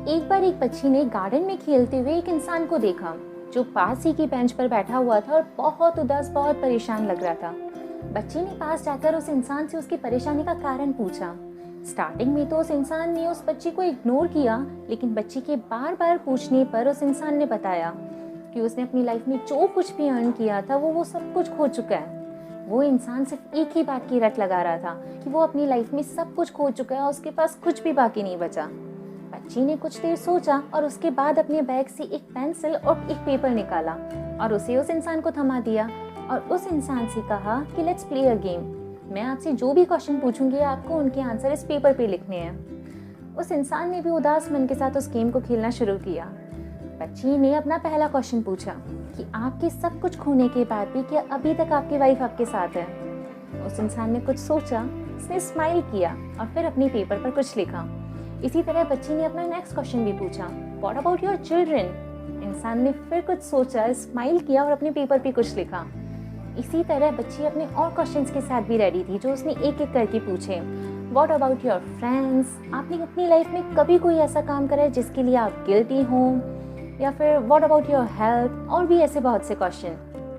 एक बार एक बच्ची ने गार्डन में खेलते हुए एक इंसान को देखा जो पास ही की बेंच पर बैठा हुआ था और बहुत उदास, बहुत परेशान लग रहा था। बच्ची ने पास जाकर उस इंसान से उसकी परेशानी का कारण पूछा। स्टार्टिंग में तो उस इंसान ने उस बच्ची को इग्नोर किया, लेकिन बच्ची के बार बार पूछने पर उस इंसान ने बताया कि उसने अपनी लाइफ में जो कुछ भी अर्न किया था वो सब कुछ खो चुका है। वो इंसान सिर्फ एक ही बात की रट लगा रहा था कि वो अपनी लाइफ में सब कुछ खो चुका है और उसके पास कुछ भी बाकी नहीं बचा। बच्ची ने कुछ देर सोचा और उसके बाद अपने बैग से एक पेंसिल और एक पेपर निकाला और उसे उस इंसान को थमा दिया और उस इंसान से कहा कि लेट्स प्ले अ गेम। मैं आपसे जो भी क्वेश्चन पूछूंगी आपको उनके आंसर इस पेपर पे लिखने हैं। उस इंसान ने भी उदास मन के साथ उस गेम को खेलना शुरू किया। बच्ची ने अपना पहला क्वेश्चन पूछा कि आपके सब कुछ खोने के बाद भी क्या अभी तक आपकी वाइफ आपके साथ है? उस इंसान ने कुछ सोचा, उसने स्माइल किया और फिर अपने पेपर पर कुछ लिखा। इसी तरह बच्ची ने अपना नेक्स्ट क्वेश्चन भी पूछा, व्हाट अबाउट योर चिल्ड्रन? इंसान ने फिर कुछ सोचा, स्माइल किया और अपने पेपर पे कुछ लिखा। इसी तरह बच्ची अपने और क्वेश्चंस के साथ भी रेडी थी जो उसने एक एक करके पूछे। What about your friends? आपने अपनी लाइफ में कभी कोई ऐसा काम करा है जिसके लिए आप गिल्टी हो? या फिर व्हाट अबाउट योर हेल्थ? और भी ऐसे बहुत से क्वेश्चन।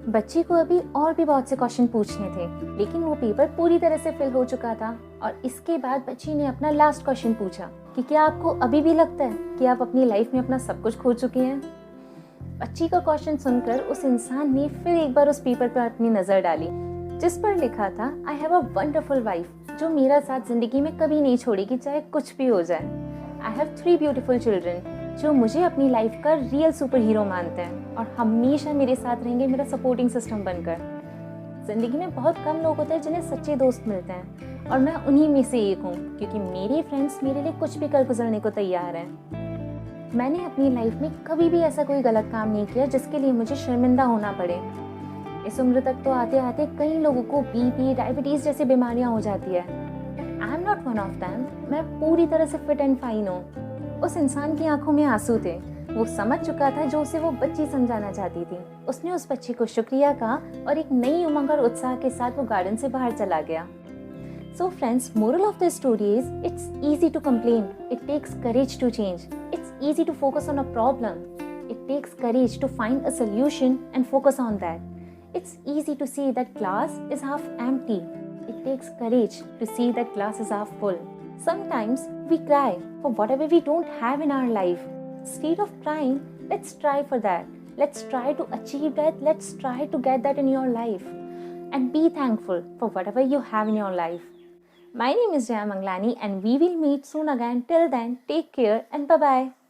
बच्ची को अभी और भी बहुत से क्वेश्चन पूछने थे, लेकिन वो पेपर पूरी तरह से फिल हो चुका था। और इसके बाद बच्ची ने अपना लास्ट क्वेश्चन पूछा कि क्या आपको अभी भी लगता है कि आप अपनी लाइफ में अपना सब कुछ खो चुके हैं? बच्ची का क्वेश्चन सुनकर उस इंसान ने फिर एक बार उस पेपर पर अपनी नजर डाली जिस पर लिखा था, I have a wonderful wife जो मेरा साथ जिंदगी में कभी नहीं छोड़ेगी चाहे कुछ भी हो जाए। आई हैव 3 ब्यूटीफुल चिल्ड्रन जो मुझे अपनी लाइफ का रियल सुपर हीरो मानते हैं और हमेशा मेरे साथ रहेंगे मेरा सपोर्टिंग सिस्टम बनकर। जिंदगी में बहुत कम लोग होते हैं जिन्हें सच्चे दोस्त मिलते हैं और मैं उन्हीं में से एक हूँ, क्योंकि मेरे फ्रेंड्स मेरे लिए कुछ भी कर गुजरने को तैयार हैं। मैंने अपनी लाइफ में कभी भी ऐसा कोई गलत काम नहीं किया जिसके लिए मुझे शर्मिंदा होना पड़े। इस उम्र तक तो आते आते कई लोगों को बीपी, डायबिटीज जैसी बीमारियां हो जाती है। I am not one of them. मैं पूरी तरह से फिट एंड फाइन हूँ। उस इंसान की आंखों में आंसू थे। वो समझ चुका था जो उसे वो बच्ची समझाना चाहती थी। उसने उस बच्ची को शुक्रिया कहा और एक नई उमंग और उत्साह के साथ वो गार्डन से बाहर चला गया। So friends, moral of the story is it's easy to complain. It takes courage to change. It's easy to focus on a problem. It takes courage to find a solution and focus on that. It's easy to see that glass is half empty. It takes courage to see that glass is half full. Sometimes we cry for whatever we don't have in our life. Instead of crying, let's try for that. Let's try to achieve that. Let's try to get that in your life. And be thankful for whatever you have in your life. My name is Jaya Manglani and we will meet soon again. Till then, take care and bye-bye.